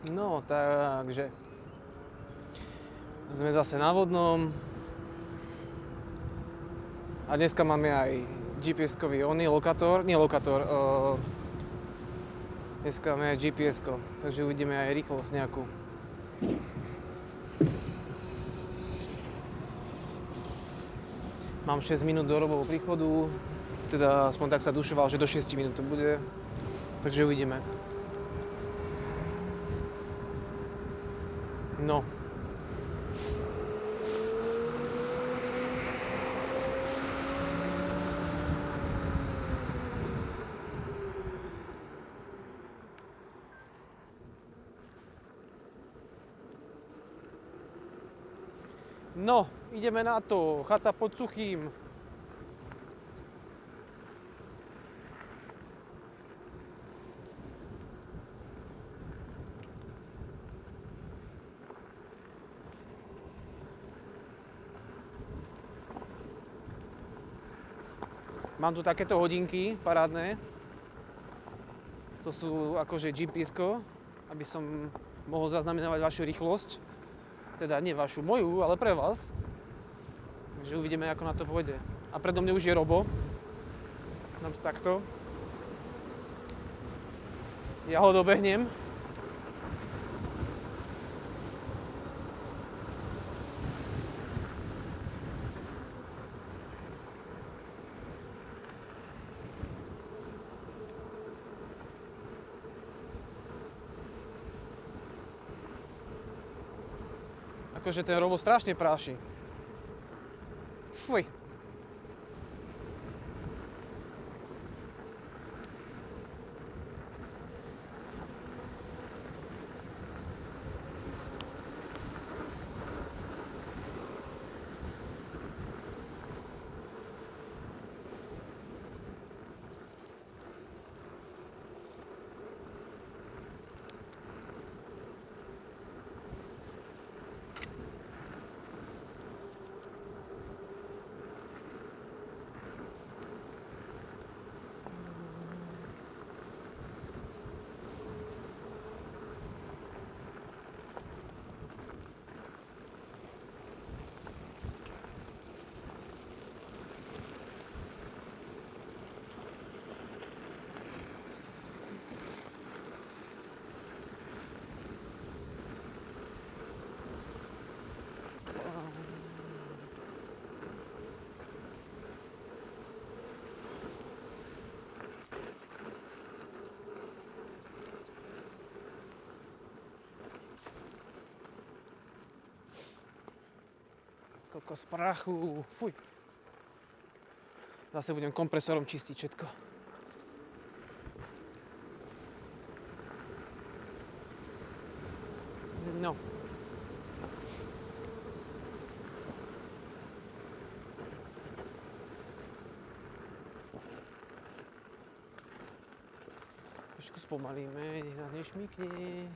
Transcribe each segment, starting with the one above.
No, takže sme zase na vodnom a dneska máme aj GPS-kový lokátor, dneska máme aj GPS-ko, takže uvidíme aj rýchlosť nejakú. Mám 6 minút do Robovho príchodu, teda aspoň tak sa dušoval, že do 6 minút to bude, takže uvidíme. No. No, ideme na to. Chata pod Suchým. Mám tu takéto hodinky parádne. To sú akože GPS-ko, aby som mohol zaznamenávať vašu rýchlosť. Teda nie vašu, moju, ale pre vás. Takže uvidíme, ako na to pôjde. A predo mňa už je Robo. Dám to takto. Ja ho dobehnem. Akože ten Robo strašne práši. Fuj. Kokos prachu, fuj. Zase budem kompresorom čistiť všetko. No. Trošku spomalíme, nech nás nešmykne.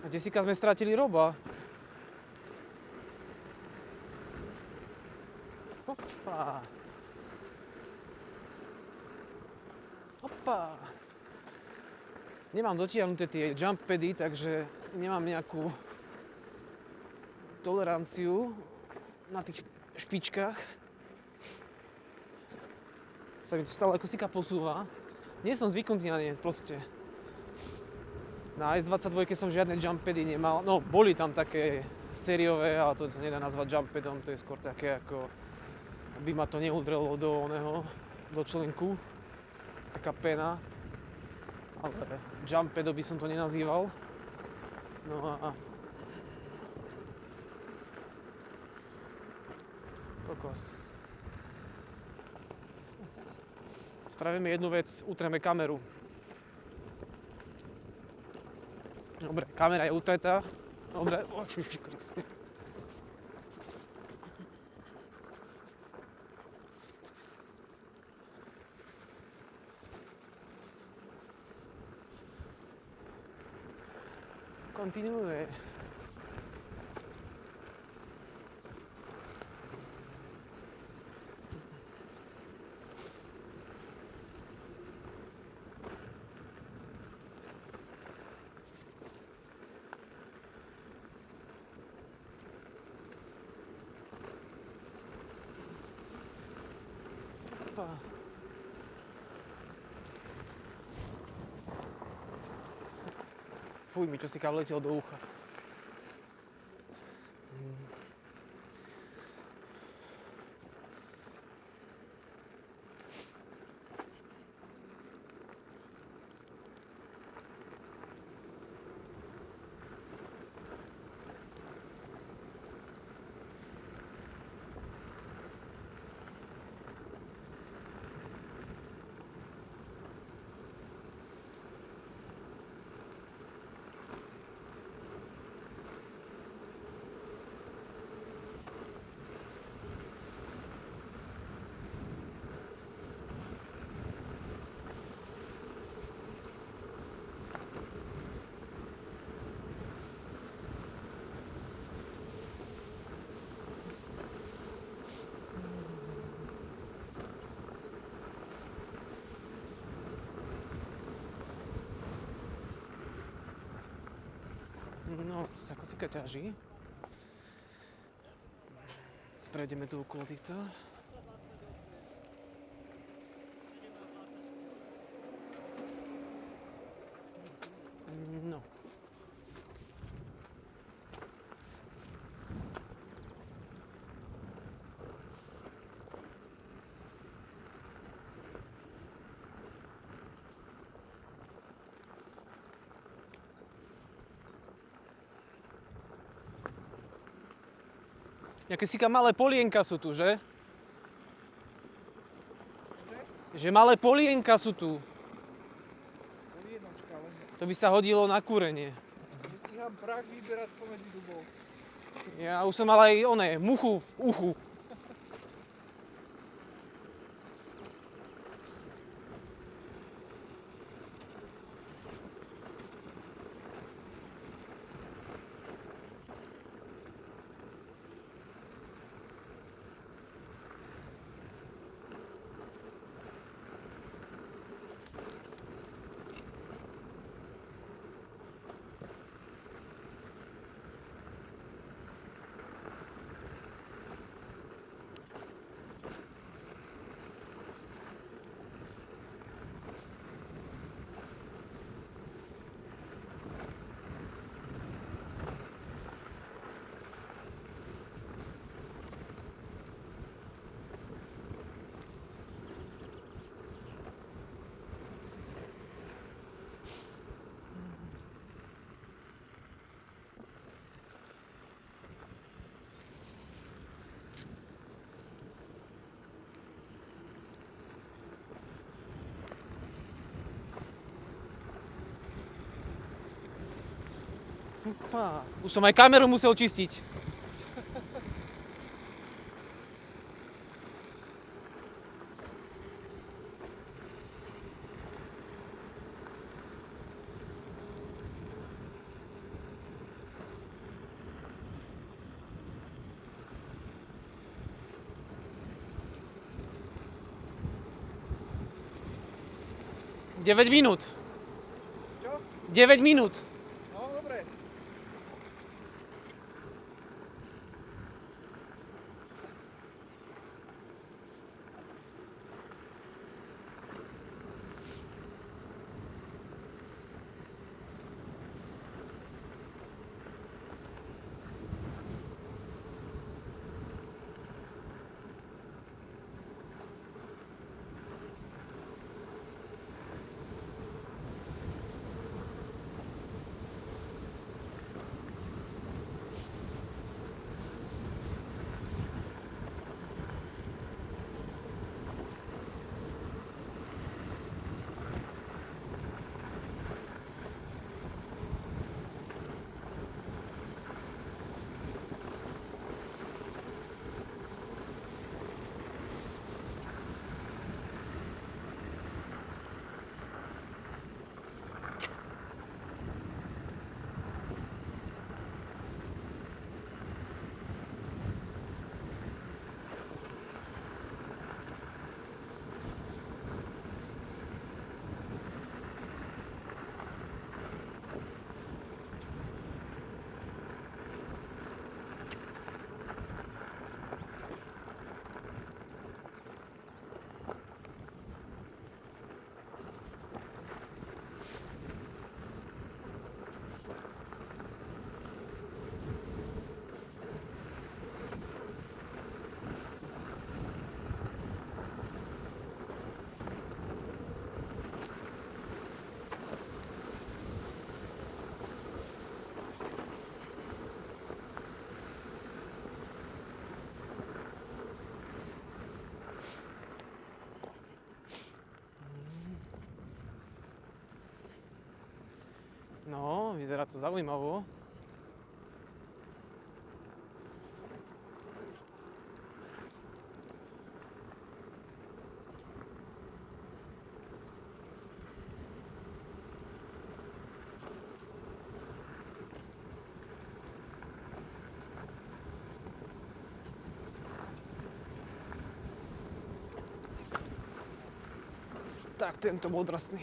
A Jessica sme stratili Roba. Hopa. Hopa. Nemám dotiahnuté tie jump pady, takže nemám nejakú toleranciu na tých špičkách. Sa mi to stále ako sika posúva. Nie som zvyknutý na ne, proste. Na S22 som žiadne jump pady nemal. No, boli tam také sériové, ale to sa nedá nazvať jump padom, to je skôr také ako aby ma to neudrelo do členku. Taká pena. Ale jump pad by som to nenazýval. No a kokos. Spravíme jednu vec, utreme kameru. Dobre, kamera je utretá. Dobre, Kriste. Continuuje. Fuj, mi čo si káv letel do ucha. No, to sa ako sika ťaží. Prejdeme tu okolo týchto. No. Jaké sika malé polienka sú tu, že? Že malé polienka sú tu. Polienočka, len To by sa hodilo na kúrenie. nestíham prach vyberať spomedzi zubov. Ja už som mal aj muchu v uchu. Už som aj kameru musel čistiť. 9 minút. Čo? 9 minút. No, dobre. No, vyzerá to zaujímavo. Tak, tento bol drsný.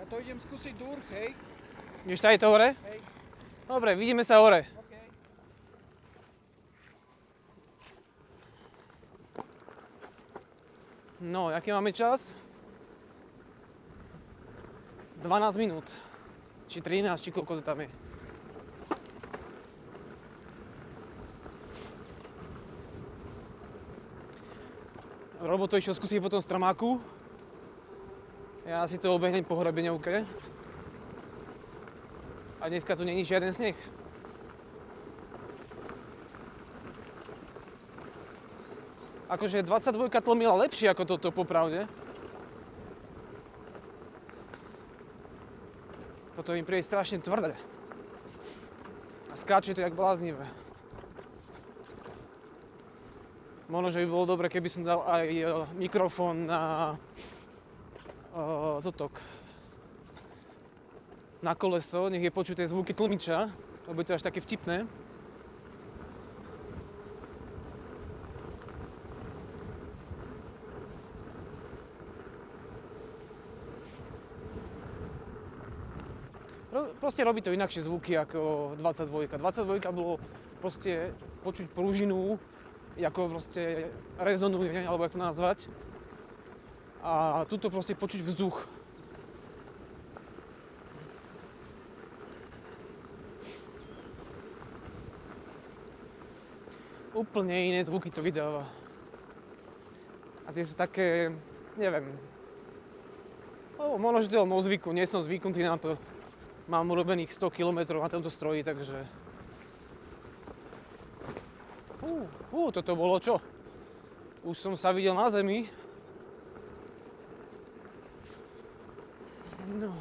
Ja to idem skúsiť durch, hej? Ideš tady to hore? Hej. Dobre, vidíme sa hore. OK. No, aký máme čas? 12 minút. Či 13, či koľko to tam je. Robo to išiel skúsiť po tom stramáku. Ja si to obehnem po hrebeňovke. A dneska tu není žiaden sneh. Akože 22 tlmila lepšie ako toto, popravde. Toto mi príde strašne tvrdé. A skáče to jak bláznivé. Možno, že by bolo dobre, keby som dal aj mikrofón na na koleso, nech je počuť tie zvuky tlmiča, lebo je to až také vtipné. Proste robí to inakšie zvuky ako 22. 22 bolo proste počuť pružinu, ako proste rezonuje, alebo jak to nazvať. A tuto proste počuť vzduch. Úplne iné zvuky to vydáva. A tie sú také, neviem, možno, že to je len o zvyku, nie som zvyknutý na to. Mám urobených 100 km na tomto stroji, takže Toto bolo čo? Už som sa videl na zemi. No.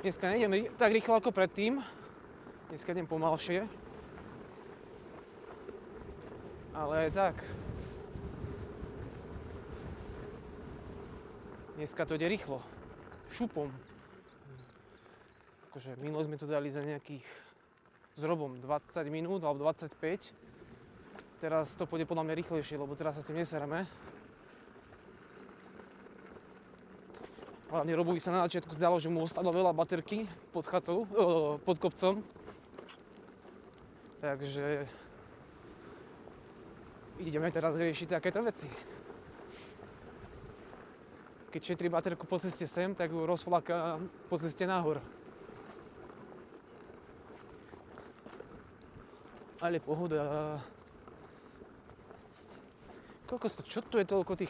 Dneska nejdem tak rýchlo ako predtým. Dneska idem pomalšie. Ale tak. Dneska to ide rýchlo. Šupom. Akože minulo sme to dali za nejakých zhrobom 20 minút alebo 25. Teraz to pôjde podľa mňa rýchlejšie, lebo teraz sa s tým nesereme. Hlavne Robovi sa na začiatku zdalo, že mu ostalo veľa baterky pod chatou, pod kopcom. Takže ideme teraz riešiť takéto veci. Keď šetrí baterku po ceste sem, tak ju rozfláka po ceste nahor. Ale pohoda. Kokos, čo tu je toľko tých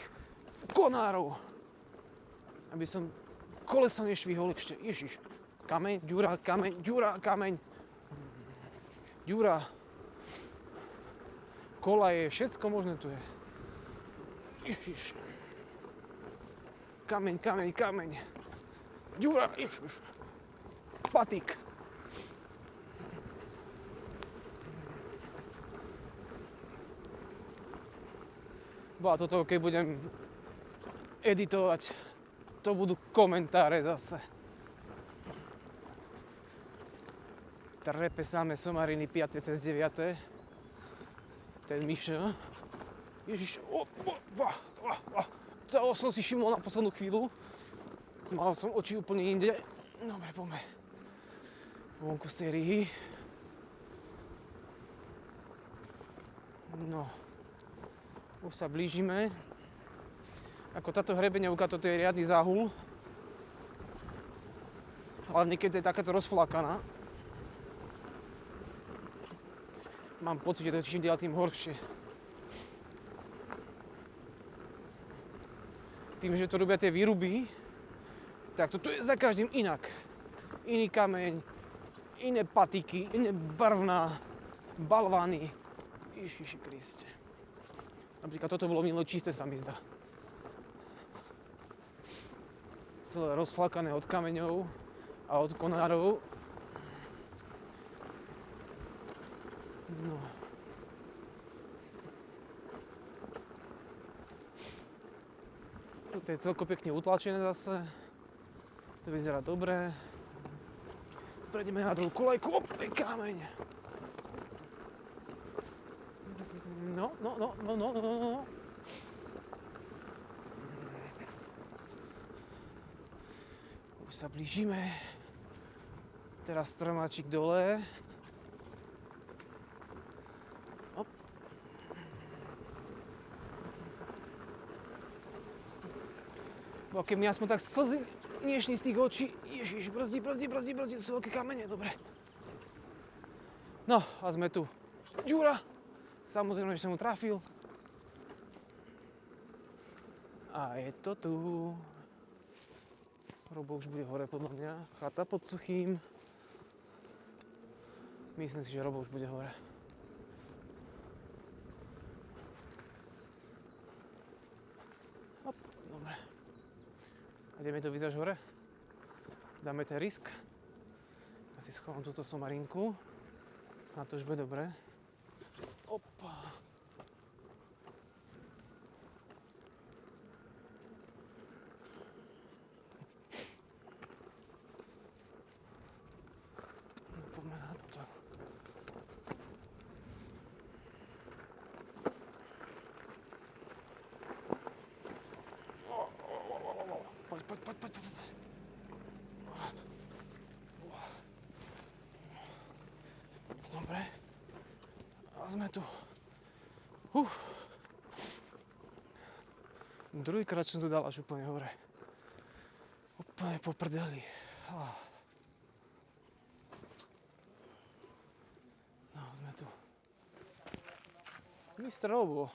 konárov? Aby som koleso nešvihol ešte. Ježiš. Kameň, ďura, kameň, ďura, kameň. Ďura. Kolaje, všetko možné tu je. Ježiš. Kameň, kameň, kameň. Ďura, ježiš. Patík. A toto, keď budem editovať, to budú komentáre zase. Trepe samé somariny 5. cez 9. Ten Mišo. Ježiš, toho som si všimol na poslednú chvíľu. Mal som oči úplne inde. Dobre, poďme vonku z tej rihy. No. Už sa blížime. Ako táto hrebeňovka, toto je riadny záhul. Hlavne keď je takáto rozflákaná. Mám pocit, že to čím ďalej tým horšie. Tým, že to robia tie výruby, tak toto je za každým inak. Iný kameň, iné patiky, iné barvná, balvány. Ježiši Kriste. Napríklad toto bolo minulé čisté, sa mi zdá. Celé rozflakané od kameňov a od konárov. No. To je celko pekne utlačené zase. To vyzerá dobre. Prejdeme na druhú kolejku. Opäť kameň. No. Už sa blížime. Teraz stromáčik dole. Hop. Bo keď mi aspoň tak slzy niešli z tých očí. Ježiš, brzdí, to sú veľké kamene, dobre. No, a sme tu. Ďura. Samozrejme, že som mu trafil. A je to tu. Robo už bude hore podľa mňa. Chata pod Suchým. Myslím si, že Robo už bude hore. Hop, dobre. A ideme to vyzaž hore. Dáme ten risk. Ja si schovám túto somarinku. Snad to už bude dobre. Opa. Poďme na to. Poď. Dobre. A sme tu. Druhýkrát som tu dal až úplne hore. Úplne po prdeli. No, sme tu. Mr. Robo.